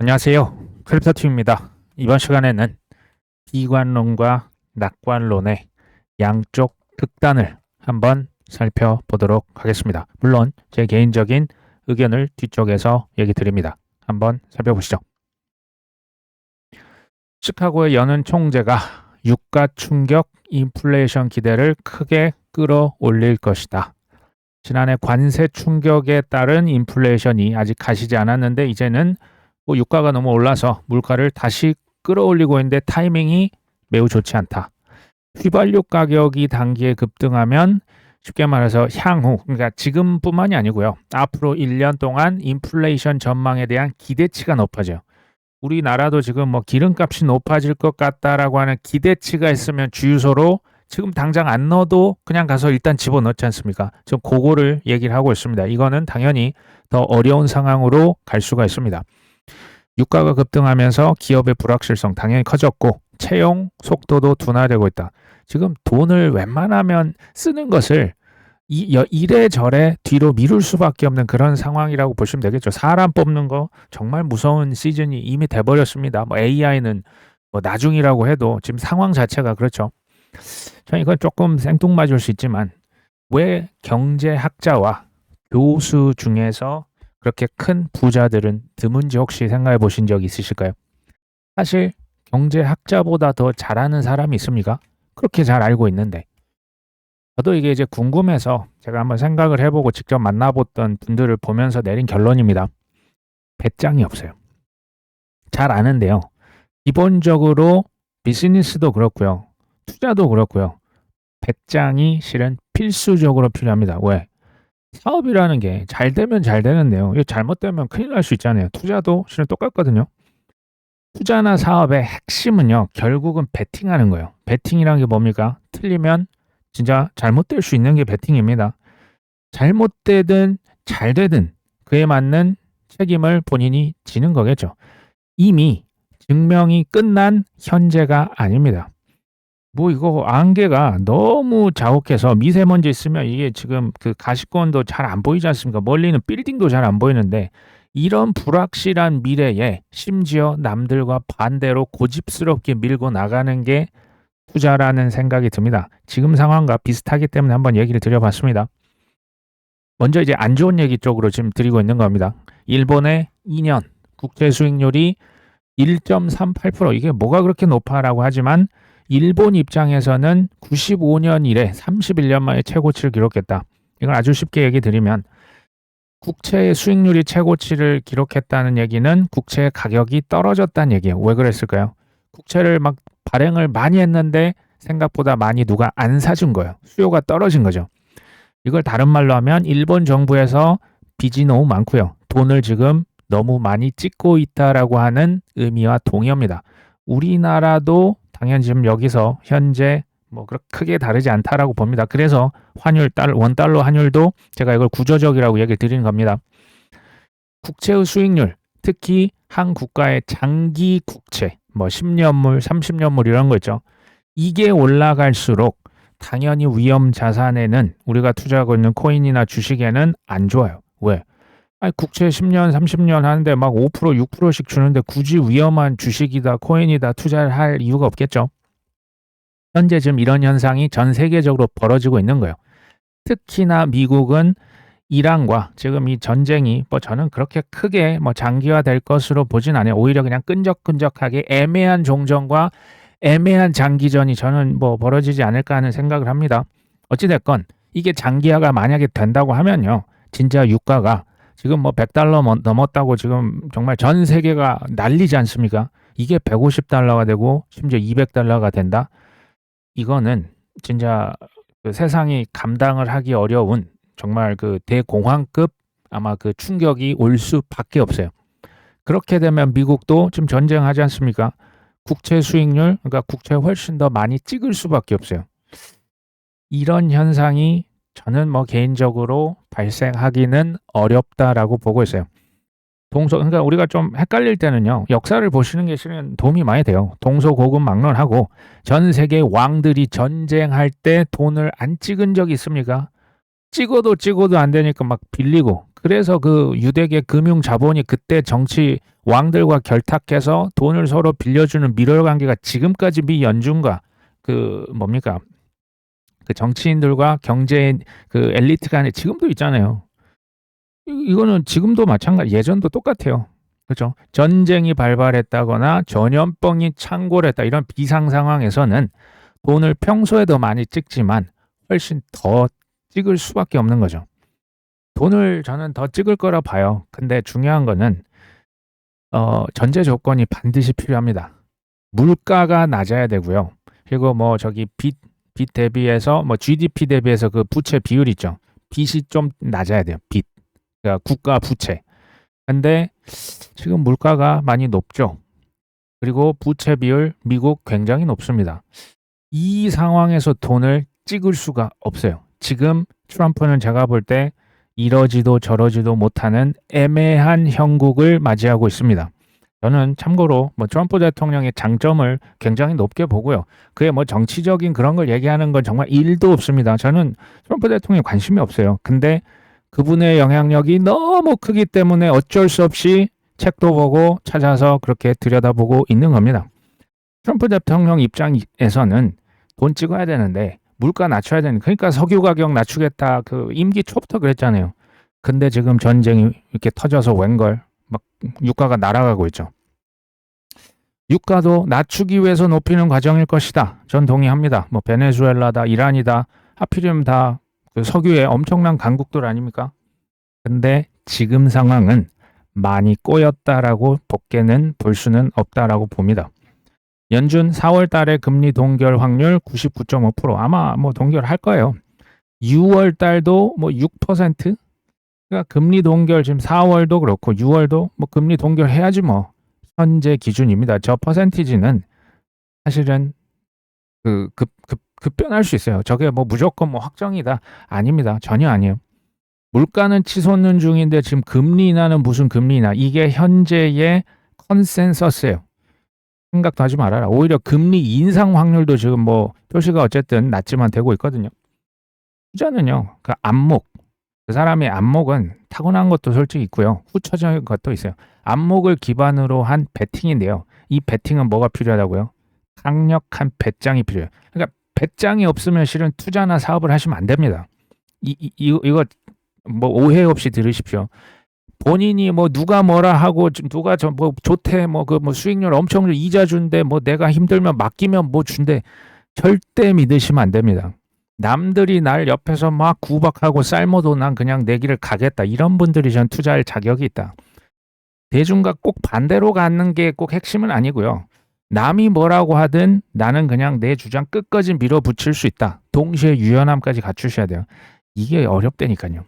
안녕하세요. 크립토팀입니다. 이번 시간에는 비관론과 낙관론의 양쪽 극단을 한번 살펴보도록 하겠습니다. 물론 제 개인적인 의견을 뒤쪽에서 얘기 드립니다. 한번 살펴보시죠. 시카고의 연은 총재가 유가 충격 인플레이션 기대를 크게 끌어올릴 것이다. 지난해 관세 충격에 따른 인플레이션이 아직 가시지 않았는데 이제는 유가가 너무 올라서 물가를 다시 끌어올리고 있는데 타이밍이 매우 좋지 않다. 휘발유 가격이 단기에 급등하면 쉽게 말해서 향후, 그러니까 지금뿐만이 아니고요. 앞으로 1년 동안 인플레이션 전망에 대한 기대치가 높아져요. 우리나라도 지금 기름값이 높아질 것 같다라고 하는 기대치가 있으면 주유소로 지금 당장 안 넣어도 그냥 가서 일단 집어넣지 않습니까? 지금 그거를 얘기를 하고 있습니다. 이거는 당연히 더 어려운 상황으로 갈 수가 있습니다. 유가가 급등하면서 기업의 불확실성 당연히 커졌고 채용 속도도 둔화되고 있다. 지금 돈을 웬만하면 쓰는 것을 이래저래 뒤로 미룰 수밖에 없는 그런 상황이라고 보시면 되겠죠. 사람 뽑는 거 정말 무서운 시즌이 이미 돼버렸습니다. AI는 나중이라고 해도 지금 상황 자체가 그렇죠. 저는 이건 조금 생뚱맞을 수 있지만 왜 경제학자와 교수 중에서 그렇게 큰 부자들은 드문지 혹시 생각해 보신 적 있으실까요? 사실 경제학자보다 더 잘하는 사람이 있습니까? 그렇게 잘 알고 있는데. 저도 이게 이제 궁금해서 제가 한번 생각을 해보고 직접 만나봤던 분들을 보면서 내린 결론입니다. 배짱이 없어요. 잘 아는데요. 기본적으로 비즈니스도 그렇고요. 투자도 그렇고요. 배짱이 실은 필수적으로 필요합니다. 왜? 사업이라는 게 잘 되면 잘 되는데요. 이거 잘못되면 큰일 날 수 있잖아요. 투자도 실은 똑같거든요. 투자나 사업의 핵심은요. 결국은 베팅하는 거예요. 베팅이라는 게 뭡니까? 틀리면 진짜 잘못될 수 있는 게 베팅입니다. 잘못되든 잘 되든 그에 맞는 책임을 본인이 지는 거겠죠. 이미 증명이 끝난 현재가 아닙니다. 이거 안개가 너무 자욱해서 미세먼지 있으면 이게 지금 그 가시권도 잘 안 보이지 않습니까? 멀리는 빌딩도 잘 안 보이는데 이런 불확실한 미래에 심지어 남들과 반대로 고집스럽게 밀고 나가는 게 투자라는 생각이 듭니다. 지금 상황과 비슷하기 때문에 한번 얘기를 드려봤습니다. 먼저 이제 안 좋은 얘기 쪽으로 지금 드리고 있는 겁니다. 일본의 2년 국채 수익률이 1.38%, 이게 뭐가 그렇게 높아라고 하지만 일본 입장에서는 95년 이래 31년 만에 최고치를 기록했다. 이걸 아주 쉽게 얘기 드리면 국채의 수익률이 최고치를 기록했다는 얘기는 국채의 가격이 떨어졌다는 얘기예요. 왜 그랬을까요? 국채를 막 발행을 많이 했는데 생각보다 많이 누가 안 사준 거예요. 수요가 떨어진 거죠. 이걸 다른 말로 하면 일본 정부에서 빚이 너무 많고요. 돈을 지금 너무 많이 찍고 있다라고 하는 의미와 동의합니다. 우리나라도 당연히 지금 여기서 현재 그렇게 크게 다르지 않다라고 봅니다. 그래서 원달러 환율도 제가 이걸 구조적이라고 얘기를 드리는 겁니다. 국채의 수익률, 특히 한 국가의 장기 국채, 10년물, 30년물 이런 거 있죠. 이게 올라갈수록 당연히 위험 자산에는 우리가 투자하고 있는 코인이나 주식에는 안 좋아요. 왜? 국채 10년, 30년 하는데 막 5%, 6%씩 주는데 굳이 위험한 주식이다, 코인이다 투자를 할 이유가 없겠죠. 현재 지금 이런 현상이 전 세계적으로 벌어지고 있는 거예요. 특히나 미국은 이란과 지금 이 전쟁이 저는 그렇게 크게 장기화될 것으로 보진 않아요. 오히려 그냥 끈적끈적하게 애매한 종전과 애매한 장기전이 저는 벌어지지 않을까 하는 생각을 합니다. 어찌됐건 이게 장기화가 만약에 된다고 하면요. 진짜 유가가 지금 100달러 넘었다고 지금 정말 전 세계가 난리지 않습니까? 이게 150달러가 되고 심지어 200달러가 된다? 이거는 진짜 그 세상이 감당을 하기 어려운 정말 그 대공황급 아마 그 충격이 올 수밖에 없어요. 그렇게 되면 미국도 지금 전쟁하지 않습니까? 국채 수익률, 그러니까 국채 훨씬 더 많이 찍을 수밖에 없어요. 이런 현상이 저는 개인적으로 발생하기는 어렵다라고 보고 있어요. 그러니까 우리가 좀 헷갈릴 때는요, 역사를 보시는 게 실은 도움이 많이 돼요. 동서고금막론하고 전 세계 왕들이 전쟁할 때 돈을 안 찍은 적이 있습니까? 찍어도 안 되니까 막 빌리고 그래서 그 유대계 금융 자본이 그때 정치 왕들과 결탁해서 돈을 서로 빌려주는 밀월 관계가 지금까지 미 연준과 그 뭡니까? 그 정치인들과 경제 그 엘리트 간에 지금도 있잖아요. 이거는 지금도 마찬가지, 예전도 똑같아요. 그렇죠? 전쟁이 발발했다거나 전염병이 창궐했다 이런 비상 상황에서는 돈을 평소에 더 많이 찍지만 훨씬 더 찍을 수밖에 없는 거죠. 돈을 저는 더 찍을 거라 봐요. 근데 중요한 거는 전제 조건이 반드시 필요합니다. 물가가 낮아야 되고요. 그리고 뭐 저기 빚 대비해서 뭐 GDP 대비해서 그 부채 비율 있죠. 빚이 좀 낮아야 돼요. 빚. 그러니까 국가 부채. 근데 지금 물가가 많이 높죠. 그리고 부채 비율 미국 굉장히 높습니다. 이 상황에서 돈을 찍을 수가 없어요. 지금 트럼프는 제가 볼 때 이러지도 저러지도 못하는 애매한 형국을 맞이하고 있습니다. 저는 참고로 뭐 트럼프 대통령의 장점을 굉장히 높게 보고요. 그게 뭐 정치적인 그런 걸 얘기하는 건 정말 1도 없습니다. 저는 트럼프 대통령에 관심이 없어요. 근데 그분의 영향력이 너무 크기 때문에 어쩔 수 없이 책도 보고 찾아서 그렇게 들여다보고 있는 겁니다. 트럼프 대통령 입장에서는 돈 찍어야 되는데 물가 낮춰야 되는, 그러니까 석유 가격 낮추겠다 그 임기 초부터 그랬잖아요. 근데 지금 전쟁이 이렇게 터져서 웬걸 막 유가가 날아가고 있죠. 유가도 낮추기 위해서 높이는 과정일 것이다. 전 동의합니다. 뭐 베네수엘라다, 이란이다, 하필이면 다 그 석유의 엄청난 강국들 아닙니까? 근데 지금 상황은 많이 꼬였다라고 밖에는 볼 수는 없다라고 봅니다. 연준 4월 달에 금리 동결 확률 99.5%. 아마 뭐 동결할 거예요. 6월 달도 뭐 6%? 그러니까 금리 동결 지금 4월도 그렇고 6월도 뭐 금리 동결해야지 뭐. 현재 기준입니다. 저 퍼센티지는 사실은 급변할 수 있어요. 저게 뭐 무조건 뭐 확정이다. 아닙니다. 전혀 아니에요. 물가는 치솟는 중인데 지금 금리 인하는 무슨 금리 인하. 이게 현재의 컨센서스예요. 생각도 하지 말아라. 오히려 금리 인상 확률도 지금 뭐 표시가 어쨌든 낮지만 되고 있거든요. 투자는요. 그 안목. 그 사람의 안목은 타고난 것도 솔직히 있고요. 후천적인 것도 있어요. 안목을 기반으로 한 베팅인데요. 이 베팅은 뭐가 필요하다고요? 강력한 배짱이 필요해요. 그러니까 배짱이 없으면 실은 투자나 사업을 하시면 안 됩니다. 이거 뭐 오해 없이 들으십시오. 본인이 뭐 누가 뭐라 하고 누가 저 뭐 좋대 뭐 그 뭐 수익률 엄청 이자 준대 뭐 내가 힘들면 맡기면 뭐 준대, 절대 믿으시면 안 됩니다. 남들이 날 옆에서 막 구박하고 쌀모도 난 그냥 내 길을 가겠다, 이런 분들이 전 투자할 자격이 있다. 대중과 꼭 반대로 가는 게 꼭 핵심은 아니고요. 남이 뭐라고 하든 나는 그냥 내 주장 끝까지 밀어붙일 수 있다. 동시에 유연함까지 갖추셔야 돼요. 이게 어렵다니까요.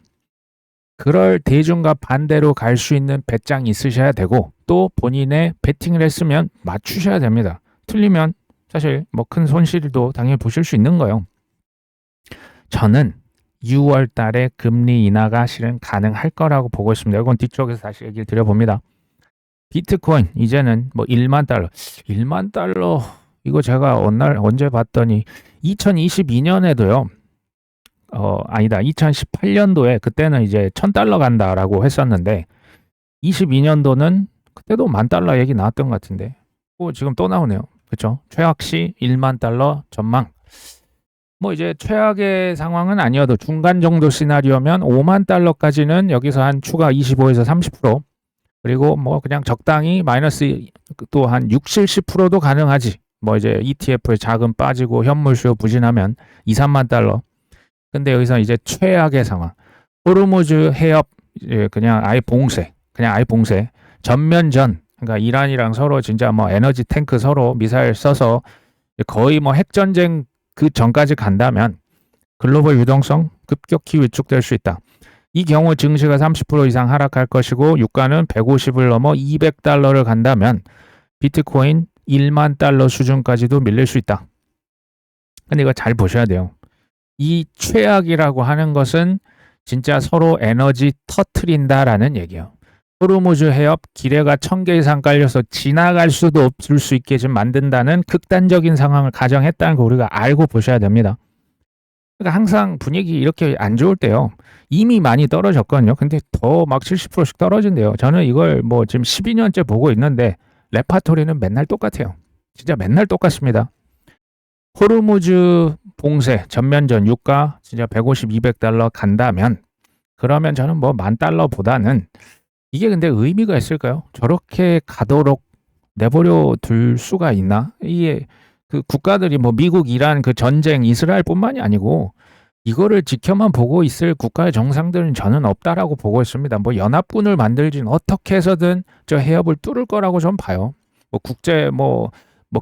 그럴 대중과 반대로 갈 수 있는 배짱이 있으셔야 되고, 또 본인의 베팅을 했으면 맞추셔야 됩니다. 틀리면 사실 뭐 큰 손실도 당연히 보실 수 있는 거예요. 저는 6월 달에 금리 인하가 실은 가능할 거라고 보고 있습니다. 이건 뒤쪽에서 다시 얘기를 드려봅니다. 비트코인 이제는 뭐 1만 달러. 1만 달러 이거 제가 언제 봤더니 2022년에도요. 아니다. 2018년도에 그때는 이제 1000달러 간다라고 했었는데 22년도는 그때도 10,000달러 얘기 나왔던 것 같은데 지금 또 나오네요. 그렇죠? 최악시 1만 달러 전망. 뭐 이제 최악의 상황은 아니어도 중간 정도 시나리오면 5만 달러까지는 여기서 한 추가 25에서 30%, 그리고 뭐 그냥 적당히 마이너스 또 한 60, 70%도 가능하지. 뭐 이제 ETF에 자금 빠지고 현물 수요 부진하면 2, 3만 달러. 근데 여기서 이제 최악의 상황. 호르무즈 해협 그냥 아예 봉쇄. 전면전. 그러니까 이란이랑 서로 진짜 뭐 에너지 탱크 서로 미사일 써서 거의 뭐 핵전쟁 그 전까지 간다면 글로벌 유동성 급격히 위축될 수 있다. 이 경우 증시가 30% 이상 하락할 것이고 유가는 150을 넘어 200달러를 간다면 비트코인 1만 달러 수준까지도 밀릴 수 있다. 근데 이거 잘 보셔야 돼요. 이 최악이라고 하는 것은 진짜 서로 에너지 터트린다라는 얘기예요. 호르무즈 해협 기뢰가 1000개 이상 깔려서 지나갈 수도 없을 수 있게 좀 만든다는 극단적인 상황을 가정했다는 거 우리가 알고 보셔야 됩니다. 그러니까 항상 분위기 이렇게 안 좋을 때요. 이미 많이 떨어졌거든요. 근데 더 막 70%씩 떨어진대요. 저는 이걸 뭐 지금 12년째 보고 있는데 레파토리는 맨날 똑같아요. 진짜 맨날 똑같습니다. 호르무즈 봉쇄 전면전 유가 진짜 150, 200달러 간다면 그러면 저는 뭐 10,000달러보다는 이게 근데 의미가 있을까요? 저렇게 가도록 내버려 둘 수가 있나? 이게 그 국가들이 뭐 미국, 이란 그 전쟁, 이스라엘뿐만이 아니고 이거를 지켜만 보고 있을 국가의 정상들은 저는 없다라고 보고 있습니다. 뭐 연합군을 만들진 어떻게 해서든 저 해협을 뚫을 거라고 좀 봐요. 뭐 국제 뭐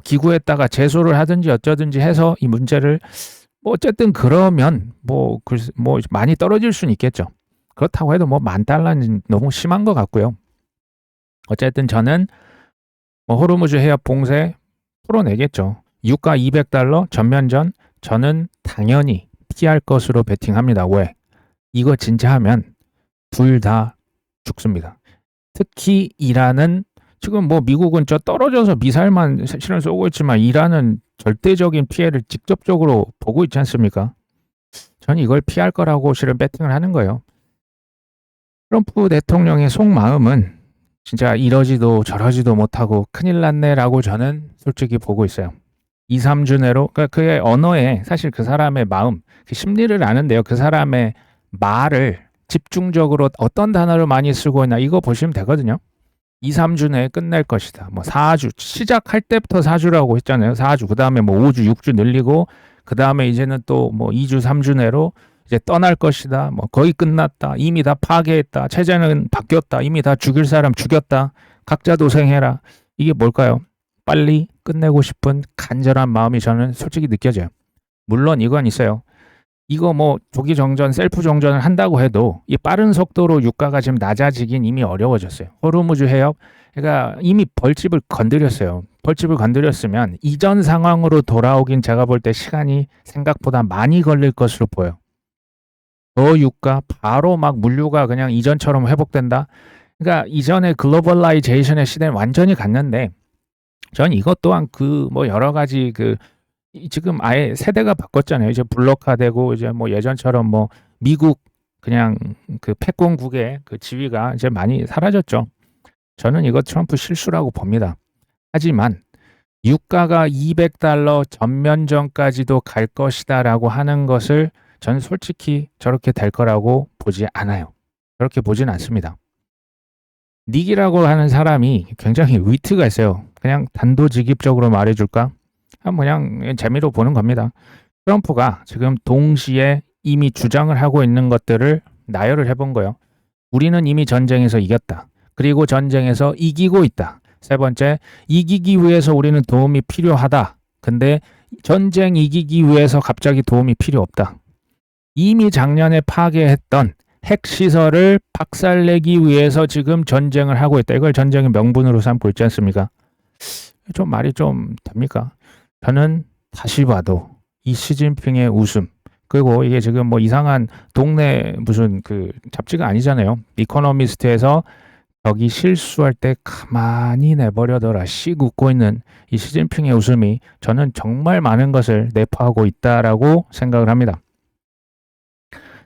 기구에다가 제소를 하든지 어쩌든지 해서 이 문제를 뭐 어쨌든 그러면 뭐 많이 떨어질 수는 있겠죠. 그렇다고 해도 뭐 10,000달러는 너무 심한 것 같고요. 어쨌든 저는 뭐 호르무즈 해협 봉쇄 풀어내겠죠. 유가 200달러 전면전 저는 당연히 피할 것으로 베팅합니다. 왜? 이거 진짜 하면 둘 다 죽습니다. 특히 이란은 지금 뭐 미국은 저 떨어져서 미사일만 실은 쏘고 있지만 이란은 절대적인 피해를 직접적으로 보고 있지 않습니까? 저는 이걸 피할 거라고 실은 배팅을 하는 거예요. 트럼프 대통령의 속마음은 진짜 이러지도 저러지도 못하고 큰일 났네라고 저는 솔직히 보고 있어요. 2, 3주 내로 그러니까 그의 언어에 사실 그 사람의 마음, 그 심리를 아는데요. 그 사람의 말을 집중적으로 어떤 단어를 많이 쓰고 있나 이거 보시면 되거든요. 2, 3주 내에 끝낼 것이다. 뭐 4주 시작할 때부터 4주라고 했잖아요. 4주 그다음에 뭐 5주, 6주 늘리고 그다음에 이제는 또 뭐 2주, 3주 내로 이제 떠날 것이다. 뭐 거의 끝났다. 이미 다 파괴했다. 체제는 바뀌었다. 이미 다 죽일 사람 죽였다. 각자 도생해라. 이게 뭘까요? 빨리 끝내고 싶은 간절한 마음이 저는 솔직히 느껴져요. 물론 이건 있어요. 이거 뭐 조기 정전, 셀프 정전을 한다고 해도 이 빠른 속도로 유가가 지금 낮아지긴 이미 어려워졌어요. 호르무즈 해협, 그러니까 이미 벌집을 건드렸어요. 벌집을 건드렸으면 이전 상황으로 돌아오긴 제가 볼 때 시간이 생각보다 많이 걸릴 것으로 보여요. 유가 바로 막 물류가 그냥 이전처럼 회복된다. 그러니까 이전에 글로벌라이제이션의 시대는 완전히 갔는데 전 이것 또한 그 뭐 여러 가지 그 지금 아예 세대가 바꿨잖아요. 이제 블록화되고 이제 뭐 예전처럼 뭐 미국 그냥 그 패권국의 그 지위가 이제 많이 사라졌죠. 저는 이거 트럼프 실수라고 봅니다. 하지만 유가가 200달러 전면전까지도 갈 것이다라고 하는 것을 저는 솔직히 저렇게 될 거라고 보지 않아요. 그렇게 보진 않습니다. 닉이라고 하는 사람이 굉장히 위트가 있어요. 그냥 단도직입적으로 말해줄까? 그냥 재미로 보는 겁니다. 트럼프가 지금 동시에 이미 주장을 하고 있는 것들을 나열을 해본 거예요. 우리는 이미 전쟁에서 이겼다. 그리고 전쟁에서 이기고 있다. 세 번째, 이기기 위해서 우리는 도움이 필요하다. 근데 전쟁 이기기 위해서 갑자기 도움이 필요 없다. 이미 작년에 파괴했던 핵시설을 박살내기 위해서 지금 전쟁을 하고 있다. 이걸 전쟁의 명분으로 삼고 있지 않습니까? 좀 말이 좀 됩니까? 저는 다시 봐도 이 시진핑의 웃음, 그리고 이게 지금 뭐 이상한 동네 무슨 그 잡지가 아니잖아요. 이코노미스트에서 저기 실수할 때 가만히 내버려둬라 씩 웃고 있는 이 시진핑의 웃음이 저는 정말 많은 것을 내포하고 있다라고 생각을 합니다.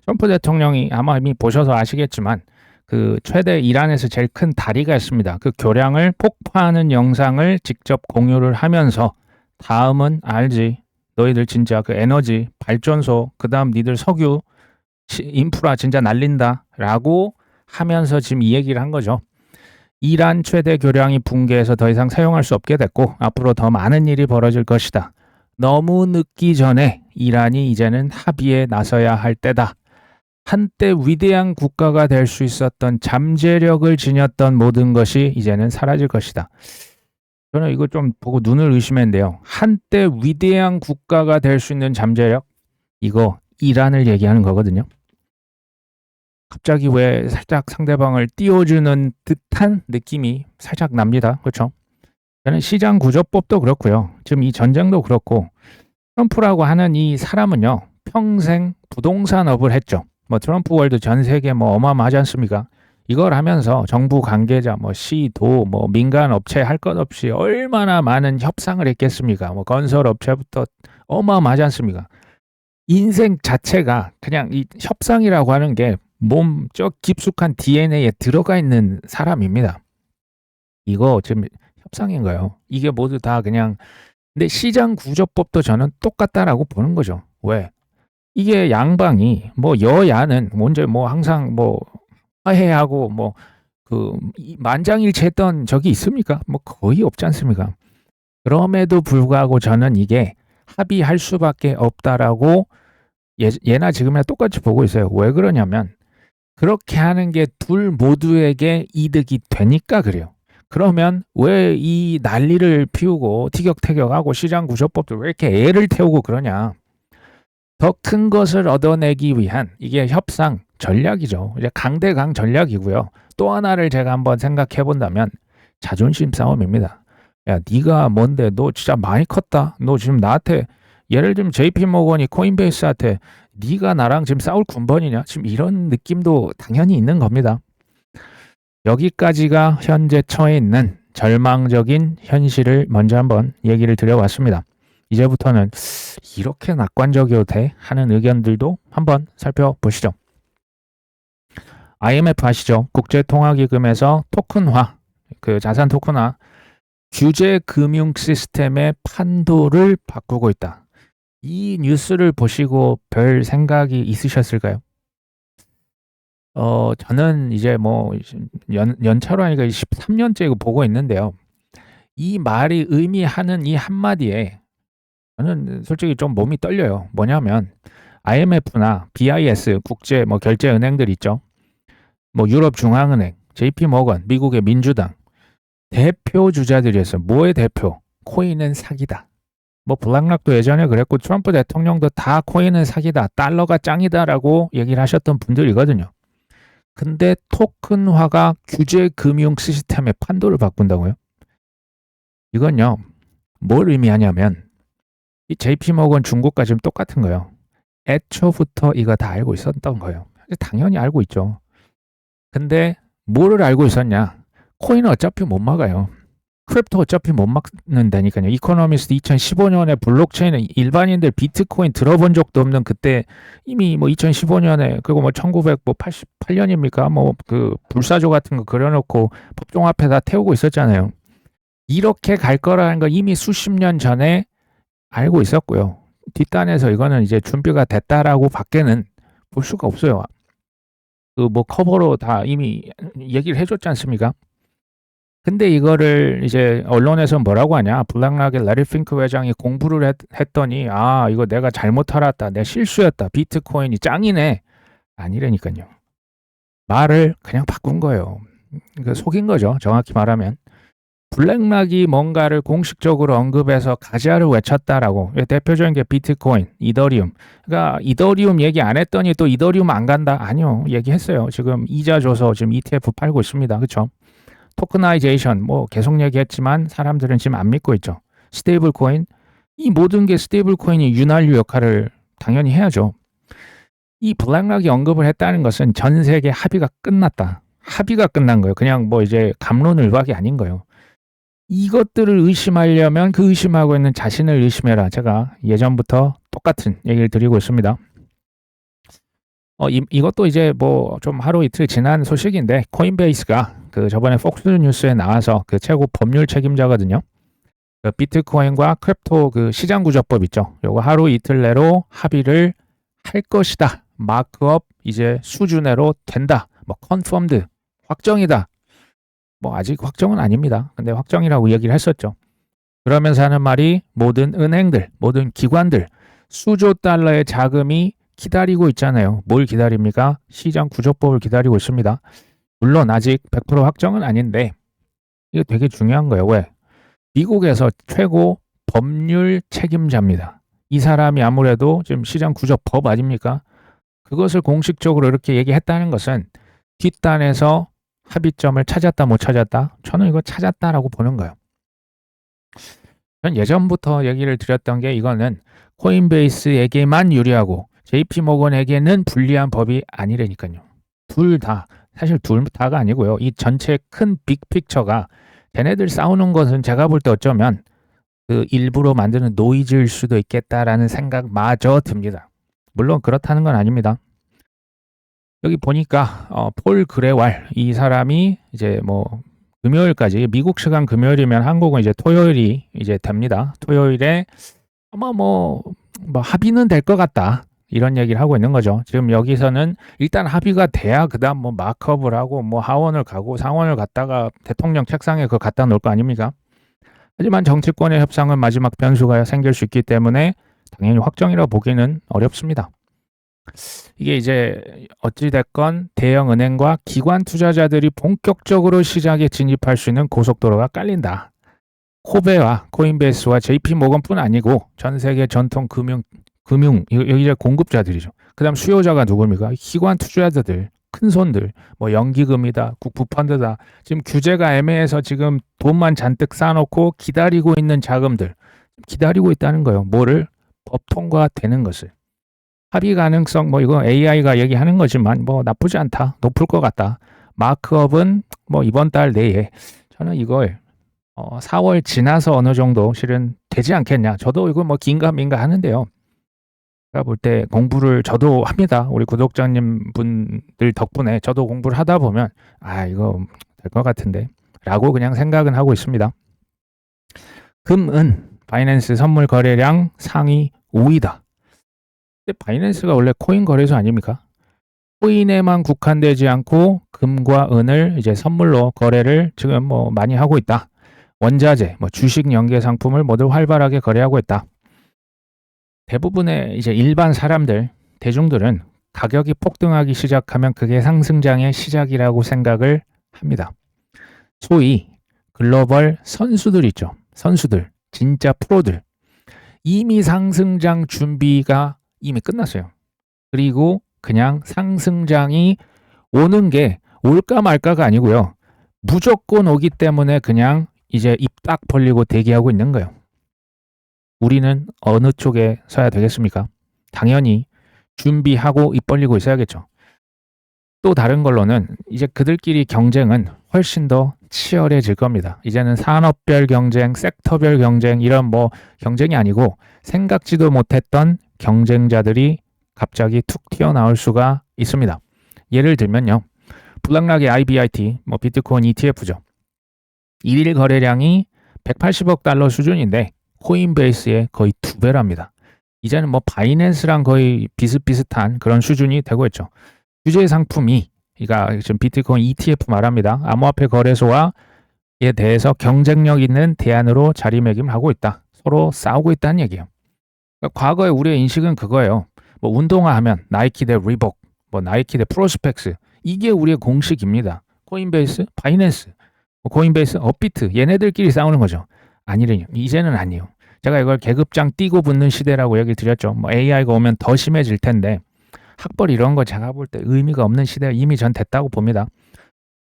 트럼프 대통령이 아마 이미 보셔서 아시겠지만 그 최대 이란에서 제일 큰 다리가 있습니다. 그 교량을 폭파하는 영상을 직접 공유를 하면서 다음은 알지. 너희들 진짜 그 에너지, 발전소, 그 다음 니들 석유, 인프라 진짜 날린다. 라고 하면서 지금 이 얘기를 한 거죠. 이란 최대 교량이 붕괴해서 더 이상 사용할 수 없게 됐고 앞으로 더 많은 일이 벌어질 것이다. 너무 늦기 전에 이란이 이제는 합의에 나서야 할 때다. 한때 위대한 국가가 될 수 있었던 잠재력을 지녔던 모든 것이 이제는 사라질 것이다. 저는 이거 좀 보고 눈을 의심했는데요. 한때 위대한 국가가 될 수 있는 잠재력? 이거 이란을 얘기하는 거거든요. 갑자기 왜 살짝 상대방을 띄워주는 듯한 느낌이 살짝 납니다. 그렇죠? 저는 시장 구조법도 그렇고요. 지금 이 전쟁도 그렇고 트럼프라고 하는 이 사람은요. 평생 부동산업을 했죠. 뭐 트럼프 월드 전 세계 뭐 어마어마하지 않습니까? 이걸 하면서 정부 관계자, 뭐 시도, 뭐 민간 업체 할 것 없이 얼마나 많은 협상을 했겠습니까? 뭐 건설 업체부터 어마어마하지 않습니까? 인생 자체가 그냥 이 협상이라고 하는 게 몸적 깊숙한 DNA에 들어가 있는 사람입니다. 이거 지금 협상인 거예요. 이게 모두 다 그냥 근데 시장 구조법도 저는 똑같다라고 보는 거죠. 왜? 이게 양방이 뭐 여야는 먼저 뭐 항상 뭐 화해하고 뭐 그 만장일치했던 적이 있습니까? 뭐 거의 없지 않습니까? 그럼에도 불구하고 저는 이게 합의할 수밖에 없다라고 예나 지금이나 똑같이 보고 있어요. 왜 그러냐면 그렇게 하는 게 둘 모두에게 이득이 되니까 그래요. 그러면 왜 이 난리를 피우고 티격태격하고 시장 구조법도 왜 이렇게 애를 태우고 그러냐? 더 큰 것을 얻어내기 위한 이게 협상 전략이죠. 이제 강대강 전략이고요. 또 하나를 제가 한번 생각해 본다면 자존심 싸움입니다. 야, 네가 뭔데? 너 진짜 많이 컸다. 너 지금 나한테 예를 들면 JP 모건이 코인베이스한테 네가 나랑 지금 싸울 군번이냐? 지금 이런 느낌도 당연히 있는 겁니다. 여기까지가 현재 처해 있는 절망적인 현실을 먼저 한번 얘기를 드려봤습니다. 이제부터는 이렇게 낙관적이어도 돼? 하는 의견들도 한번 살펴보시죠. IMF 아시죠? 국제통화기금에서 토큰화, 그 자산 토큰화, 규제 금융 시스템의 판도를 바꾸고 있다. 이 뉴스를 보시고 별 생각이 있으셨을까요? 저는 이제 뭐 연차로 하니까 13년째 이거 보고 있는데요. 이 말이 의미하는 이 한마디에 저는 솔직히 좀 몸이 떨려요. 뭐냐면 IMF나 BIS 국제 뭐 결제 은행들 있죠. 뭐 유럽 중앙은행, JP 모건, 미국의 민주당 대표 주자들이었어요. 뭐의 대표? 코인은 사기다. 뭐 블락락도 예전에 그랬고 트럼프 대통령도 다 코인은 사기다. 달러가 짱이다라고 얘기를 하셨던 분들이거든요. 근데 토큰화가 규제 금융 시스템의 판도를 바꾼다고요? 이건요. 뭘 의미하냐면 이 JP모건 중국과 지금 똑같은 거예요. 애초부터 이거 다 알고 있었던 거예요. 당연히 알고 있죠. 근데 뭐를 알고 있었냐? 코인은 어차피 못 막아요. 크립토 어차피 못 막는다니까요. 이코노미스트 2015년에 블록체인은 일반인들 비트코인 들어본 적도 없는 그때 이미 뭐 2015년에 그리고 뭐 1988년입니까? 뭐 그 불사조 같은 거 그려놓고 법정 앞에다 태우고 있었잖아요. 이렇게 갈 거라는 걸 이미 수십 년 전에 알고 있었고요. 뒷단에서 이거는 이제 준비가 됐다라고 밖에는 볼 수가 없어요. 그 뭐 커버로 다 이미 얘기를 해줬지 않습니까? 근데 이거를 이제 언론에서 뭐라고 하냐? 블락락의 라리 핑크 회장이 공부를 했더니 아 이거 내가 잘못 알았다. 내 실수였다. 비트코인이 짱이네. 아니라니까요. 말을 그냥 바꾼 거예요. 속인 거죠. 정확히 말하면. 블랙락이 뭔가를 공식적으로 언급해서 가지아를 외쳤다라고. 대표적인 게 비트코인, 이더리움. 그러니까 이더리움 얘기 안 했더니 또 이더리움 안 간다. 아니요. 얘기했어요. 지금 이자 줘서 지금 ETF 팔고 있습니다. 그렇죠? 토크나이제이션 뭐 계속 얘기했지만 사람들은 지금 안 믿고 있죠. 스테이블 코인. 이 모든 게 스테이블 코인이 윤활유 역할을 당연히 해야죠. 이 블랙락이 언급을 했다는 것은 전 세계 합의가 끝났다. 합의가 끝난 거예요. 그냥 뭐 이제 갑론을박이 아닌 거예요. 이것들을 의심하려면 그 의심하고 있는 자신을 의심해라. 제가 예전부터 똑같은 얘기를 드리고 있습니다. 이것도 이제 뭐 좀 하루 이틀 지난 소식인데 코인베이스가 그 저번에 폭스 뉴스에 나와서 그 최고 법률 책임자거든요. 그 비트코인과 크립토 그 시장 구조법 있죠. 요거 하루 이틀 내로 합의를 할 것이다. 마크업 이제 수준으로 된다. 뭐 컨펌드 확정이다. 뭐 아직 확정은 아닙니다. 근데 확정이라고 얘기를 했었죠. 그러면서 하는 말이 모든 은행들, 모든 기관들 수조 달러의 자금이 기다리고 있잖아요. 뭘 기다립니까? 시장 구조법을 기다리고 있습니다. 물론 아직 100% 확정은 아닌데 이게 되게 중요한 거예요. 왜? 미국에서 최고 법률 책임자입니다. 이 사람이 아무래도 지금 시장 구조법 아닙니까? 그것을 공식적으로 이렇게 얘기했다는 것은 뒷단에서 합의점을 찾았다 못 찾았다? 저는 이거 찾았다라고 보는 거예요. 전 예전부터 얘기를 드렸던 게 이거는 코인베이스에게만 유리하고 JP모건에게는 불리한 법이 아니라니까요. 둘 다, 사실 둘 다가 아니고요. 이 전체 큰 빅픽처가 걔네들 싸우는 것은 제가 볼 때 어쩌면 그 일부러 만드는 노이즈일 수도 있겠다라는 생각마저 듭니다. 물론 그렇다는 건 아닙니다. 여기 보니까 폴 그레왈 이 사람이 이제 뭐 금요일까지 미국 시간 금요일이면 한국은 이제 토요일이 이제 됩니다. 토요일에 아마 뭐 합의는 될 것 같다. 이런 얘기를 하고 있는 거죠. 지금 여기서는 일단 합의가 돼야 그다음 뭐 마크업을 하고 뭐 하원을 가고 상원을 갔다가 대통령 책상에 그거 갖다 놓을 거 아닙니까? 하지만 정치권의 협상은 마지막 변수가 생길 수 있기 때문에 당연히 확정이라고 보기는 어렵습니다. 이게 이제 어찌됐건 대형은행과 기관 투자자들이 본격적으로 시장에 진입할 수 있는 고속도로가 깔린다. 코베와 코인베이스와 JP모건뿐 아니고 전 세계 전통 금융 여기 이제 공급자들이죠. 그다음 수요자가 누굽니까? 기관 투자자들, 큰 손들, 뭐 연기금이다, 국부펀드다. 지금 규제가 애매해서 지금 돈만 잔뜩 쌓아놓고 기다리고 있는 자금들 기다리고 있다는 거예요. 뭐를 법 통과되는 것을. 합의 가능성 뭐 이거 AI가 얘기하는 거지만 뭐 나쁘지 않다, 높을 것 같다. 마크업은 뭐 이번 달 내에 저는 이걸 4월 지나서 어느 정도 실은 되지 않겠냐. 저도 이거 뭐 긴가민가 하는데요. 제가 볼 때 공부를 저도 합니다. 우리 구독자님 분들 덕분에 저도 공부를 하다 보면 이거 될 것 같은데 라고 그냥 생각은 하고 있습니다. 금은 바이낸스 선물 거래량 상위 5위다. 근데 바이낸스가 원래 코인 거래소 아닙니까? 코인에만 국한되지 않고 금과 은을 이제 선물로 거래를 지금 뭐 많이 하고 있다. 원자재, 뭐 주식 연계 상품을 모두 활발하게 거래하고 있다. 대부분의 이제 일반 사람들, 대중들은 가격이 폭등하기 시작하면 그게 상승장의 시작이라고 생각을 합니다. 소위 글로벌 선수들 있죠. 선수들, 진짜 프로들. 이미 상승장 준비가 이미 끝났어요. 그리고 그냥 상승장이 오는 게 올까 말까가 아니고요. 무조건 오기 때문에 그냥 이제 입 딱 벌리고 대기하고 있는 거예요. 우리는 어느 쪽에 서야 되겠습니까? 당연히 준비하고 입 벌리고 있어야겠죠. 또 다른 걸로는 이제 그들끼리 경쟁은 훨씬 더 치열해질 겁니다. 이제는 산업별 경쟁, 섹터별 경쟁 이런 뭐 경쟁이 아니고 생각지도 못했던 경쟁자들이 갑자기 툭 튀어나올 수가 있습니다. 예를 들면요. 블락락의 IBIT, 뭐 비트코인 ETF죠. 1일 거래량이 180억 달러 수준인데 코인베이스의 거의 2배랍니다. 이제는 뭐 바이낸스랑 거의 비슷비슷한 그런 수준이 되고 있죠. 규제 상품이 지금 비트코인 ETF 말합니다. 암호화폐 거래소와에 대해서 경쟁력 있는 대안으로 자리매김하고 있다. 서로 싸우고 있다는 얘기예요. 그러니까 과거에 우리의 인식은 그거예요. 뭐 운동화하면 나이키 대 리복, 뭐 나이키 대 프로스펙스 이게 우리의 공식입니다. 코인베이스, 바이낸스, 코인베이스, 업비트 얘네들끼리 싸우는 거죠. 아니래요. 이제는 아니에요. 제가 이걸 계급장 띄고 붙는 시대라고 얘기를 드렸죠. 뭐 AI가 오면 더 심해질 텐데 학벌 이런 거 제가 볼 때 의미가 없는 시대가 이미 전 됐다고 봅니다.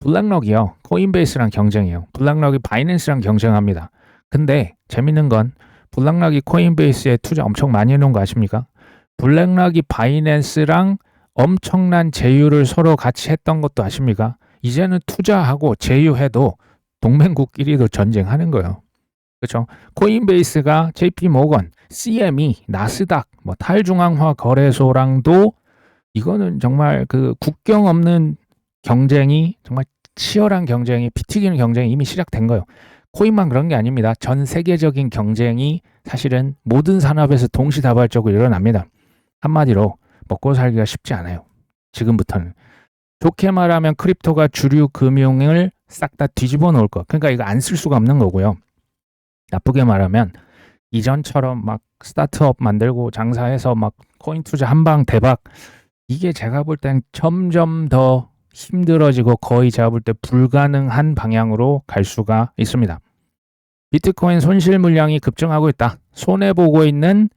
블락럭이요. 코인베이스랑 경쟁해요. 블락럭이 바이낸스랑 경쟁합니다. 근데 재밌는 건 블락럭이 코인베이스에 투자 엄청 많이 해놓은 거 아십니까? 블락럭이 바이낸스랑 엄청난 제휴를 서로 같이 했던 것도 아십니까? 이제는 투자하고 제휴해도 동맹국끼리도 전쟁하는 거예요. 그렇죠? 코인베이스가 JP모건, CME, 나스닥, 뭐 탈중앙화 거래소랑도 이거는 정말 그 국경 없는 경쟁이 정말 치열한 경쟁이 피 튀기는 경쟁이 이미 시작된 거예요. 코인만 그런 게 아닙니다. 전 세계적인 경쟁이 사실은 모든 산업에서 동시다발적으로 일어납니다. 한마디로 먹고 살기가 쉽지 않아요. 지금부터는. 좋게 말하면 크립토가 주류 금융을 싹 다 뒤집어 놓을 것. 그러니까 이거 안 쓸 수가 없는 거고요. 나쁘게 말하면 이전처럼 막 스타트업 만들고 장사해서 막 코인 투자 한방 대박 이게 제가 볼 땐 점점 더 힘들어지고 거의 제가 볼 때 불가능한 방향으로 갈 수가 있습니다. 비트코인 손실 물량이 급증하고 있다. 손해보고 있는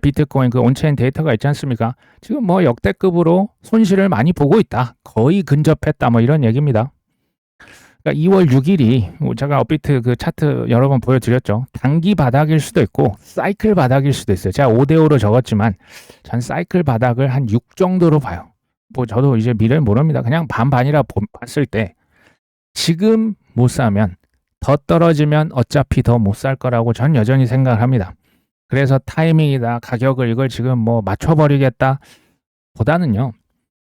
비트코인 그 온체인 데이터가 있지 않습니까? 지금 뭐 역대급으로 손실을 많이 보고 있다. 거의 근접했다. 뭐 이런 얘기입니다. 그러니까 2월 6일이 제가 업비트 그 차트 여러 번 보여드렸죠. 단기 바닥일 수도 있고 사이클 바닥일 수도 있어요. 제가 5대5로 적었지만 전 사이클 바닥을 한 6 정도로 봐요. 뭐 저도 이제 미래를 모릅니다. 그냥 반반이라 봤을 때 지금 못 사면 더 떨어지면 어차피 더 못 살 거라고 전 여전히 생각을 합니다. 그래서 타이밍이다, 가격을 이걸 지금 뭐 맞춰버리겠다 보다는요.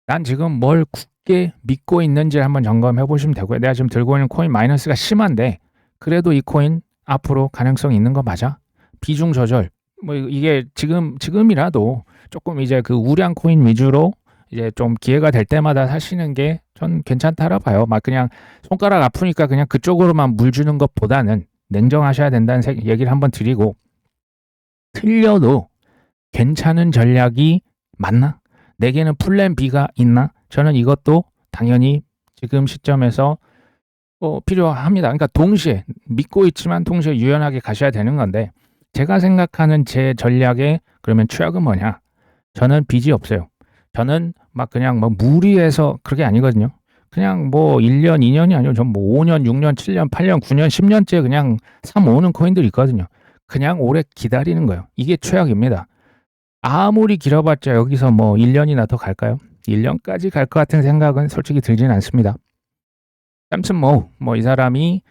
난 지금 뭘 굳게 믿고 있는지 한번 점검해 보시면 되고요. 내가 지금 들고 있는 코인 마이너스가 심한데 그래도 이 코인 앞으로 가능성이 있는 거 맞아? 비중 조절. 뭐 이게 지금이라도 조금 이제 그 우량 코인 위주로 이제 좀 기회가 될 때마다 사시는 게 전 괜찮다라 봐요. 막 그냥 손가락 아프니까 그냥 그쪽으로만 물 주는 것보다는 냉정하셔야 된다는 얘기를 한번 드리고, 틀려도 괜찮은 전략이 맞나? 내게는 플랜 B가 있나? 저는 이것도 당연히 지금 시점에서 필요합니다. 그러니까 동시에 믿고 있지만 동시에 유연하게 가셔야 되는 건데, 제가 생각하는 제 전략의 그러면 최악은 뭐냐? 저는 빚이 없어요. 저는 막 그냥 뭐 무리해서 그게 아니거든요. 그냥 뭐 1년, 2년이 아니고 전 뭐 5년, 6년, 7년, 8년, 9년, 10년째 그냥 사 모으는 코인들이 있거든요. 그냥 오래 기다리는 거예요. 이게 최악입니다. 아무리 길어봤자 여기서 뭐 1년이나 더 갈까요? 1년까지 갈 것 같은 생각은 솔직히 들지는 않습니다. 아무튼 뭐 이 사람이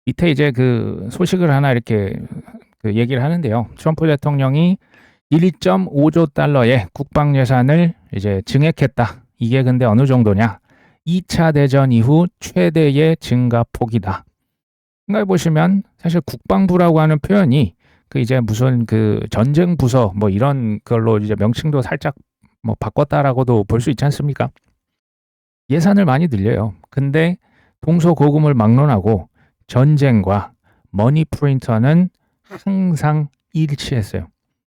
밑에 이제 그 소식을 하나 이렇게 그 얘기를 하는데요. 트럼프 대통령이 1.5조 달러의 국방 예산을 이제 증액했다. 이게 근데 어느 정도냐? 2차 대전 이후 최대의 증가폭이다. 생각해 보시면 사실 국방부라고 하는 표현이 그 이제 무슨 그 전쟁 부서 뭐 이런 걸로 이제 명칭도 살짝 뭐 바꿨다라고도 볼 수 있지 않습니까? 예산을 많이 늘려요. 근데 동서고금을 막론하고 전쟁과 머니 프린터는 항상 일치했어요.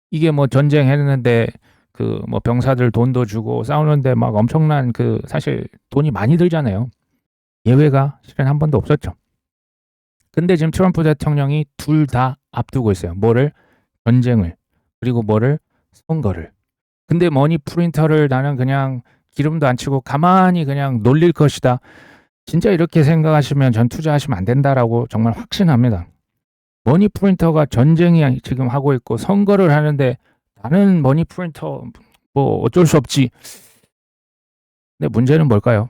이게 뭐 전쟁했는데 그 뭐 병사들 돈도 주고 싸우는데 막 엄청난 그 사실 돈이 많이 들잖아요. 예외가 실은 한 번도 없었죠. 근데 지금 트럼프 대통령이 둘 다 앞두고 있어요. 뭐를? 전쟁을. 그리고 뭐를? 선거를. 근데 머니 프린터를 나는 그냥 기름도 안 치고 가만히 그냥 놀릴 것이다. 진짜 이렇게 생각하시면 전 투자하시면 안 된다라고 정말 확신합니다. 머니 프린터가 전쟁이 지금 하고 있고 선거를 하는데 나는 머니 프린터 뭐 어쩔 수 없지. 근데 문제는 뭘까요?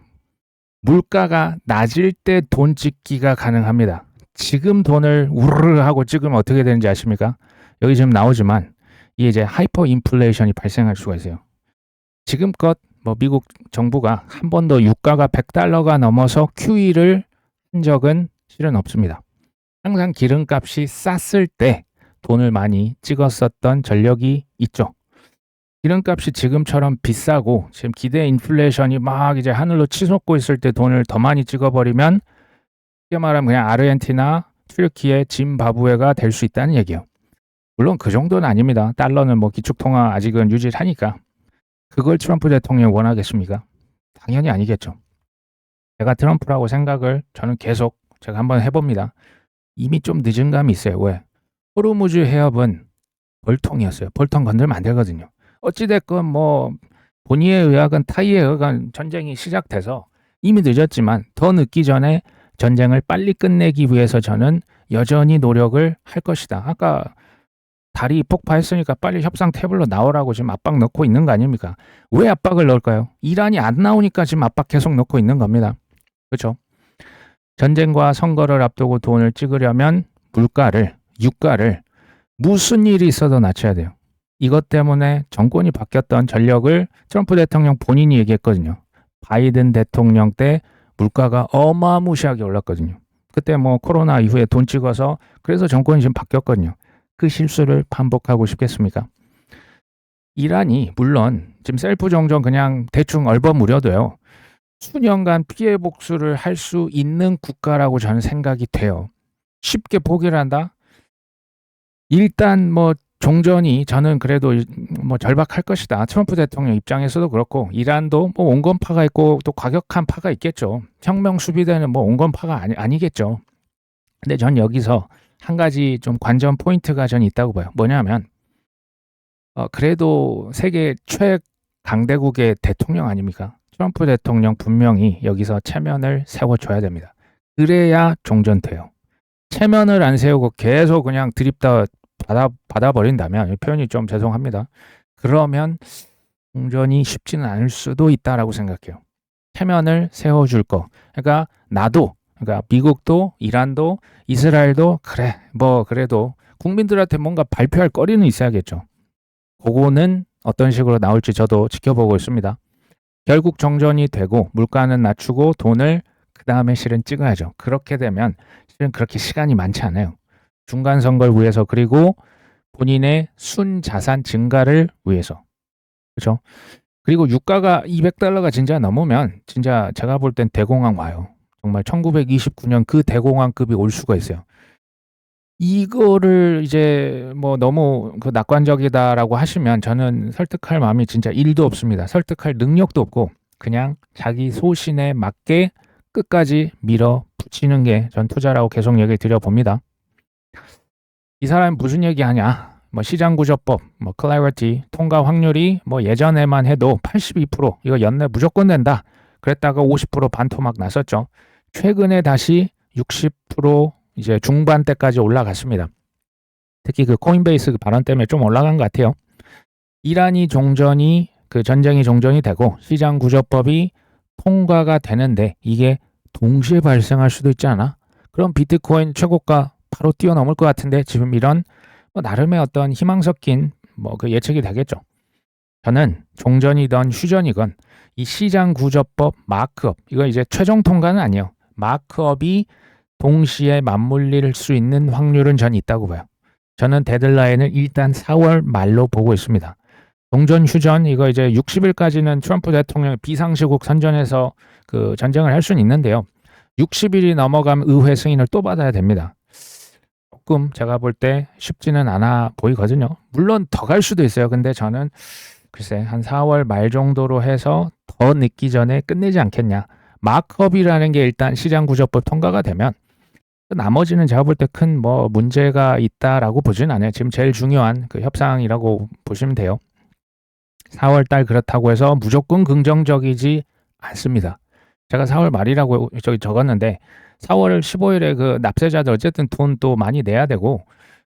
물가가 낮을 때 돈 찍기가 가능합니다. 지금 돈을 우르르 하고 찍으면 어떻게 되는지 아십니까? 여기 지금 나오지만 이게 이제 하이퍼 인플레이션이 발생할 수가 있어요. 지금껏 뭐 미국 정부가 한 번도 유가가 100달러가 넘어서 QE를 한 적은 실은 없습니다. 항상 기름값이 쌌을 때 돈을 많이 찍었었던 전력이 있죠. 기름값이 지금처럼 비싸고 지금 기대 인플레이션이 막 이제 하늘로 치솟고 있을 때 돈을 더 많이 찍어버리면 쉽게 말하면 그냥 아르헨티나, 튀르키예, 짐바브웨가 될 수 있다는 얘기예요. 물론 그 정도는 아닙니다. 달러는 뭐 기축통화 아직은 유지를 하니까. 그걸 트럼프 대통령이 원하겠습니까? 당연히 아니겠죠. 제가 트럼프라고 생각을 저는 계속 제가 한번 해봅니다. 이미 좀 늦은 감이 있어요. 왜? 호르무즈 해협은 벌통이었어요. 벌통 건들면 안 되거든요. 어찌됐건 뭐 본의에 의하건 타의에 의하건 전쟁이 시작돼서 이미 늦었지만 더 늦기 전에 전쟁을 빨리 끝내기 위해서 저는 여전히 노력을 할 것이다. 아까 달이 폭파했으니까 빨리 협상 테이블로 나오라고 지금 압박 넣고 있는 거 아닙니까? 왜 압박을 넣을까요? 이란이 안 나오니까 지금 압박 계속 넣고 있는 겁니다. 그렇죠? 전쟁과 선거를 앞두고 돈을 찍으려면 물가를, 유가를 무슨 일이 있어도 낮춰야 돼요. 이것 때문에 정권이 바뀌었던 전력을 트럼프 대통령 본인이 얘기했거든요. 바이든 대통령 때 물가가 어마무시하게 올랐거든요. 그때 뭐 코로나 이후에 돈 찍어서 그래서 정권이 지금 바뀌었거든요. 그 실수를 반복하고 싶겠습니까? 이란이 물론 지금 셀프 정전 그냥 대충 얼버무려도요. 수년간 피해 복수를 할 수 있는 국가라고 저는 생각이 돼요. 쉽게 포기를 한다? 일단 뭐 종전이 저는 그래도 뭐 절박할 것이다. 트럼프 대통령 입장에서도 그렇고 이란도 뭐 온건파가 있고 또 과격한 파가 있겠죠. 혁명 수비대는 뭐 온건파가 아니겠죠. 근데 전 여기서 한 가지 좀 관전 포인트가 전 있다고 봐요. 뭐냐면 그래도 세계 최강대국의 대통령 아닙니까? 트럼프 대통령 분명히 여기서 체면을 세워줘야 됩니다. 그래야 종전돼요. 체면을 안 세우고 계속 그냥 드립다 받아버린다면, 표현이 좀 죄송합니다. 그러면 종전이 쉽지는 않을 수도 있다라고 생각해요. 체면을 세워줄 거. 그러니까 나도 그러니까 미국도 이란도 이스라엘도 그래 뭐 그래도 국민들한테 뭔가 발표할 거리는 있어야겠죠. 그거는 어떤 식으로 나올지 저도 지켜보고 있습니다. 결국 정전이 되고 물가는 낮추고 돈을 그 다음에 실은 찍어야죠. 그렇게 되면 실은 그렇게 시간이 많지 않아요. 중간 선거를 위해서 그리고 본인의 순자산 증가를 위해서. 그렇죠? 그리고 유가가 $200가 진짜 넘으면 진짜 제가 볼 땐 대공황 와요. 정말 1929년 그 대공황급이 올 수가 있어요. 이거를 이제 뭐 너무 그 낙관적이다라고 하시면 저는 설득할 마음이 진짜 1도 없습니다. 설득할 능력도 없고 그냥 자기 소신에 맞게 끝까지 밀어붙이는 게 전 투자라고 계속 얘기 드려봅니다. 이 사람이 무슨 얘기하냐? 뭐 시장구조법, 뭐 클래리티, 통과 확률이 뭐 예전에만 해도 82% 이거 연내 무조건 된다. 그랬다가 50% 반토막 났었죠. 최근에 다시 60% 이제 중반대까지 올라갔습니다. 특히 그 코인베이스 그 발언 때문에 좀 올라간 것 같아요. 이란이 종전이 그 전쟁이 종전이 되고 시장 구조법이 통과가 되는데 이게 동시에 발생할 수도 있지 않아? 그럼 비트코인 최고가 바로 뛰어넘을 것 같은데 지금 이런 뭐 나름의 어떤 희망 섞인 뭐 그 예측이 되겠죠. 저는 종전이건 휴전이건 이 시장 구조법 마크업 이거 이제 최종 통과는 아니에요. 마크업이 동시에 맞물릴 수 있는 확률은 전 있다고 봐요. 저는 데드라인을 일단 4월 말로 보고 있습니다. 종전 휴전 이거 이제 60일까지는 트럼프 대통령이 비상시국 선전해서 그 전쟁을 할 수는 있는데요. 60일이 넘어가면 의회 승인을 또 받아야 됩니다. 조금 제가 볼 때 쉽지는 않아 보이거든요. 물론 더 갈 수도 있어요. 근데 저는 글쎄 한 4월 말 정도로 해서 더 늦기 전에 끝내지 않겠냐. 마크업이라는 게 일단 시장구조법 통과가 되면 나머지는 제가 볼 때 큰 뭐 문제가 있다라고 보진 않아요. 지금 제일 중요한 그 협상이라고 보시면 돼요. 4월 달 그렇다고 해서 무조건 긍정적이지 않습니다. 제가 4월 말이라고 저기 적었는데 4월 15일에 그 납세자들 어쨌든 돈 또 많이 내야 되고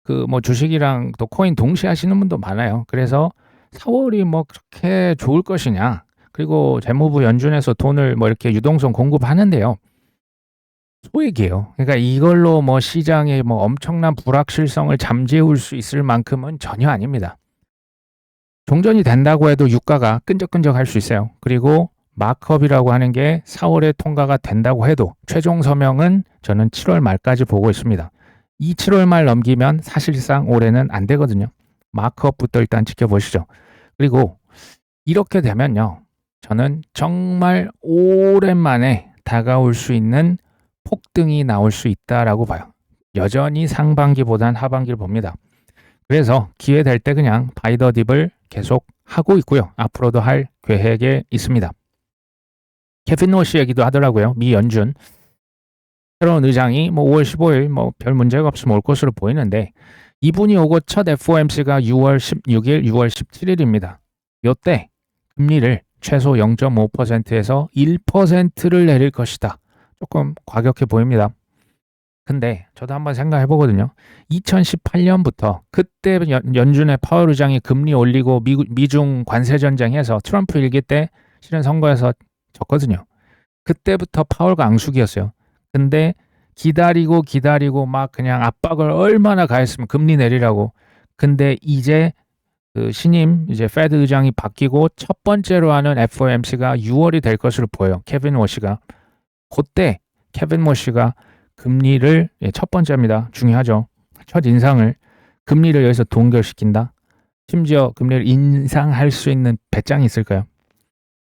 그 뭐 주식이랑 또 코인 동시에 하시는 분도 많아요. 그래서 4월이 뭐 그렇게 좋을 것이냐. 그리고 재무부 연준에서 돈을 뭐 이렇게 유동성 공급하는데요. 소액이에요. 그러니까 이걸로 뭐 시장에 뭐 엄청난 불확실성을 잠재울 수 있을 만큼은 전혀 아닙니다. 종전이 된다고 해도 유가가 끈적끈적할 수 있어요. 그리고 마크업이라고 하는 게 4월에 통과가 된다고 해도 최종 서명은 저는 7월 말까지 보고 있습니다. 이 7월 말 넘기면 사실상 올해는 안 되거든요. 마크업부터 일단 지켜보시죠. 그리고 이렇게 되면요. 저는 정말 오랜만에 다가올 수 있는 폭등이 나올 수 있다라고 봐요. 여전히 상반기보단 하반기를 봅니다. 그래서 기회 될 때 그냥 바이 더 딥을 계속 하고 있고요. 앞으로도 할 계획에 있습니다. 케빈 워시 얘기도 하더라고요. 미 연준 새로운 의장이 뭐 5월 15일 뭐 별 문제가 없으면 올 것으로 보이는데 이분이 오고 첫 FOMC가 6월 16일, 6월 17일입니다. 요때 금리를 최소 0.5%에서 1%를 내릴 것이다. 조금 과격해 보입니다. 근데 저도 한번 생각해 보거든요. 2018년부터 그때 연준의 파월 의장이 금리 올리고 미중 관세 전쟁해서 트럼프 일기 때 실은 선거에서 졌거든요. 그때부터 파월과 앙숙이었어요. 근데 기다리고 막 그냥 압박을 얼마나 가했으면 금리 내리라고. 근데 이제 그 신임 이제 페드 의장이 바뀌고 첫 번째로 하는 FOMC가 6월이 될 것으로 보여요. 케빈 워시가. 그때 케빈 워시가 금리를 첫 번째입니다. 중요하죠. 첫 인상을 금리를 여기서 동결시킨다. 심지어 금리를 인상할 수 있는 배짱이 있을까요?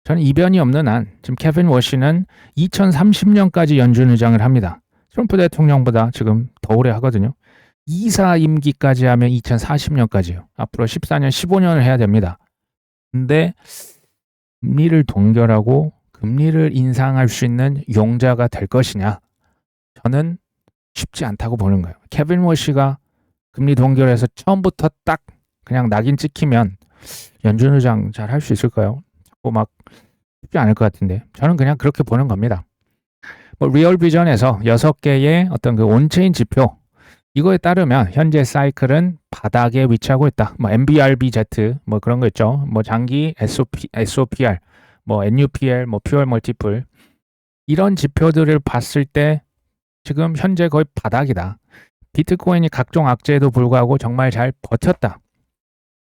저는 이변이 없는 한 지금 케빈 워시는 2030년까지 연준 의장을 합니다. 트럼프 대통령보다 지금 더 오래 하거든요. 2사 임기까지 하면 2040년까지요. 앞으로 14년, 15년을 해야 됩니다. 근데 금리를 동결하고 금리를 인상할 수 있는 용자가 될 것이냐? 저는 쉽지 않다고 보는 거예요. 케빈 워시가 금리 동결해서 처음부터 딱 그냥 낙인 찍히면 연준 의장 잘 할 수 있을까요? 자꾸 막 쉽지 않을 것 같은데 저는 그냥 그렇게 보는 겁니다. 뭐 리얼 비전에서 6개의 어떤 그 온체인 지표 이거에 따르면 현재 사이클은 바닥에 위치하고 있다. 뭐 MBRBZ 뭐 그런 거 있죠. 뭐 장기 SOPR, 뭐 NUPL, 뭐 퓨얼 멀티플 이런 지표들을 봤을 때 지금 현재 거의 바닥이다. 비트코인이 각종 악재에도 불구하고 정말 잘 버텼다.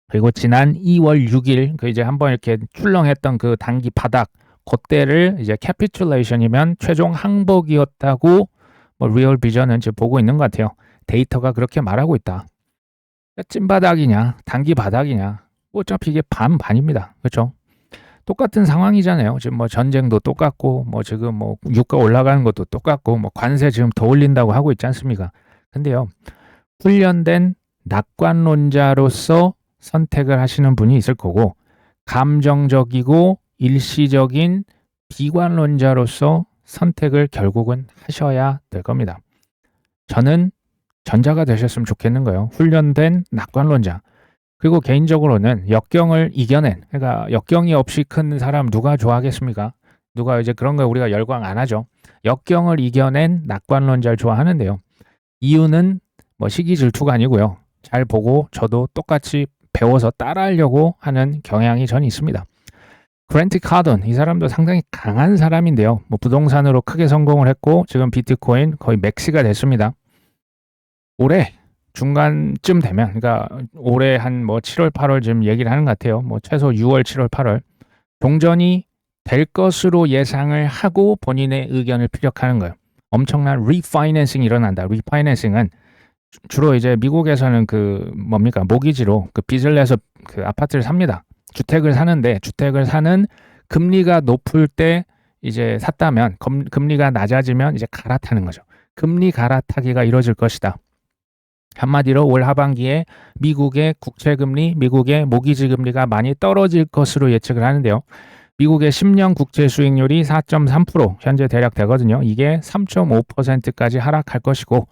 그리고 지난 2월 6일 그 이제 한번 이렇게 출렁했던 그 단기 바닥 그때를 이제 캐피툴레이션이면 최종 항복이었다고 뭐 리얼 비전은 지금 보고 있는 것 같아요. 데이터가 그렇게 말하고 있다. 찐바닥이냐 단기 바닥이냐 어차피 이게 반반입니다. 그렇죠? 똑같은 상황이잖아요. 지금 뭐 전쟁도 똑같고 뭐 지금 뭐 유가 올라가는 것도 똑같고 뭐 관세 지금 더 올린다고 하고 있지 않습니까? 근데요. 훈련된 낙관론자로서 선택을 하시는 분이 있을 거고 감정적이고 일시적인 비관론자로서 선택을 결국은 하셔야 될 겁니다. 저는 전자가 되셨으면 좋겠는 거예요. 훈련된 낙관론자. 그리고 개인적으로는 역경을 이겨낸, 그러니까 역경이 없이 큰 사람 누가 좋아하겠습니까? 누가 이제 그런 거에 우리가 열광 안 하죠. 역경을 이겨낸 낙관론자를 좋아하는데요. 이유는 뭐 시기 질투가 아니고요. 잘 보고 저도 똑같이 배워서 따라하려고 하는 경향이 전 있습니다. 그랜트 카돈, 이 사람도 상당히 강한 사람인데요. 뭐 부동산으로 크게 성공을 했고 지금 비트코인 거의 맥시가 됐습니다. 올해 중간쯤 되면, 그러니까 올해 한 뭐 7월, 8월 지금 얘기를 하는 것 같아요. 뭐 최소 6월, 7월, 8월 동전이 될 것으로 예상을 하고 본인의 의견을 피력하는 거예요. 엄청난 리파이낸싱이 일어난다. 리파이낸싱은 주로 이제 미국에서는 그 뭡니까 모기지로 그 빚을 내서 그 아파트를 삽니다. 주택을 사는데 주택을 사는 금리가 높을 때 이제 샀다면 금리가 낮아지면 이제 갈아타는 거죠. 금리 갈아타기가 이루어질 것이다. 한마디로 올 하반기에 미국의 국채금리, 미국의 모기지 금리가 많이 떨어질 것으로 예측을 하는데요. 미국의 10년 국채 수익률이 4.3% 현재 대략 되거든요. 이게 3.5%까지 하락할 것이고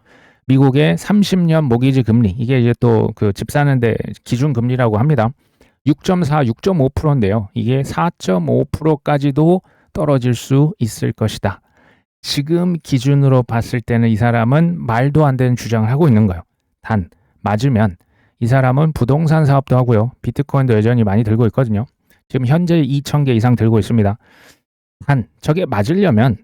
미국의 30년 모기지 금리, 이게 이제 또 그 집 사는데 기준 금리라고 합니다. 6.4, 6.5%인데요. 이게 4.5%까지도 떨어질 수 있을 것이다. 지금 기준으로 봤을 때는 이 사람은 말도 안 되는 주장을 하고 있는 거예요. 단 맞으면 이 사람은 부동산 사업도 하고요. 비트코인도 여전히 많이 들고 있거든요. 지금 현재 2,000개 이상 들고 있습니다. 단 저게 맞으려면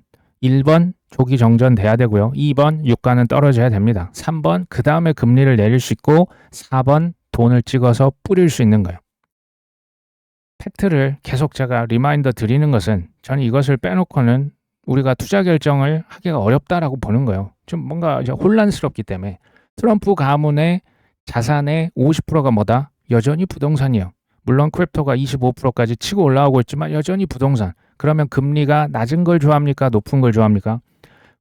1번 조기 정전돼야 되고요. 2번 유가는 떨어져야 됩니다. 3번 그 다음에 금리를 내릴 수 있고 4번 돈을 찍어서 뿌릴 수 있는 거예요. 팩트를 계속 제가 리마인더 드리는 것은 저는 이것을 빼놓고는 우리가 투자 결정을 하기가 어렵다라고 보는 거예요. 좀 뭔가 혼란스럽기 때문에 트럼프 가문의 자산의 50%가 뭐다? 여전히 부동산이에요. 물론 크립토가 25%까지 치고 올라오고 있지만 여전히 부동산. 그러면 금리가 낮은 걸 좋아합니까? 높은 걸 좋아합니까?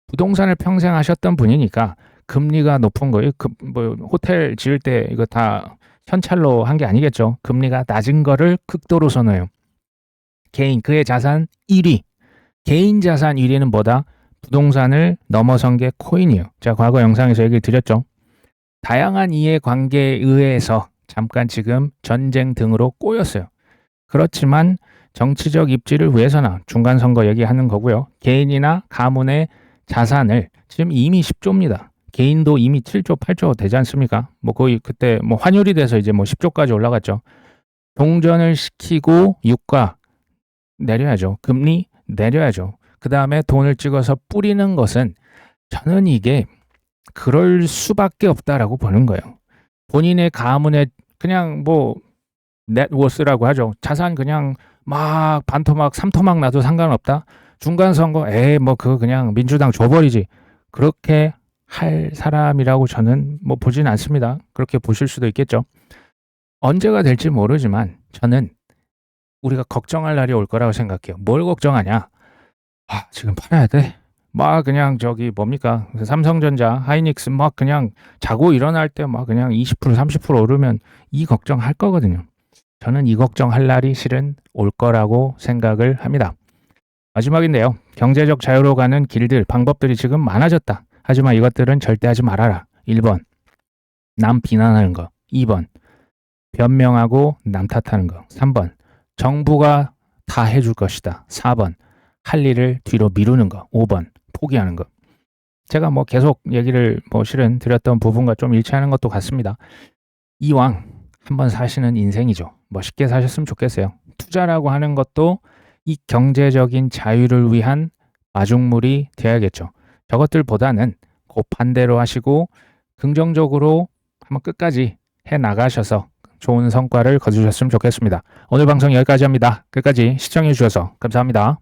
부동산을 평생 하셨던 분이니까 금리가 높은 거, 뭐 호텔 지을 때 이거 다 현찰로 한 게 아니겠죠. 금리가 낮은 거를 극도로 선호해요. 개인, 그의 자산 1위. 개인 자산 1위는 뭐다? 부동산을 넘어선 게 코인이에요. 제가 과거 영상에서 얘기를 드렸죠. 다양한 이해관계에 의해서 잠깐 지금 전쟁 등으로 꼬였어요. 그렇지만 정치적 입지를 위해서나 중간선거 얘기하는 거고요. 개인이나 가문의 자산을 지금 이미 10조입니다. 개인도 이미 7조, 8조 되지 않습니까? 뭐 거의 그때 뭐 환율이 돼서 이제 뭐 10조까지 올라갔죠. 동전을 시키고 유가 내려야죠. 금리 내려야죠. 그 다음에 돈을 찍어서 뿌리는 것은 저는 이게 그럴 수밖에 없다라고 보는 거예요. 본인의 가문의 그냥 뭐 넷워스라고 하죠. 자산 그냥 막 반토막, 삼토막 나도 상관없다. 중간선거 뭐 그거 그냥 민주당 줘버리지. 그렇게 할 사람이라고 저는 뭐 보진 않습니다. 그렇게 보실 수도 있겠죠. 언제가 될지 모르지만 저는 우리가 걱정할 날이 올 거라고 생각해요. 뭘 걱정하냐? 지금 팔아야 돼. 막 그냥 저기 뭡니까? 삼성전자, 하이닉스 막 그냥 자고 일어날 때 막 그냥 20% 30% 오르면 이 걱정할 거거든요. 저는 이 걱정할 날이 실은 올 거라고 생각을 합니다. 마지막인데요. 경제적 자유로 가는 길들, 방법들이 지금 많아졌다. 하지만 이것들은 절대 하지 말아라. 1번, 남 비난하는 거. 2번, 변명하고 남 탓하는 거. 3번, 정부가 다 해줄 것이다. 4번, 할 일을 뒤로 미루는 거. 5번, 포기하는 거. 제가 뭐 계속 얘기를 뭐 실은 드렸던 부분과 좀 일치하는 것도 같습니다. 이왕 한번 사시는 인생이죠. 멋있게 사셨으면 좋겠어요. 투자라고 하는 것도 이 경제적인 자유를 위한 마중물이 되어야겠죠. 저것들보다는 그 반대로 하시고 긍정적으로 한번 끝까지 해 나가셔서 좋은 성과를 거두셨으면 좋겠습니다. 오늘 방송 여기까지 합니다. 끝까지 시청해 주셔서 감사합니다.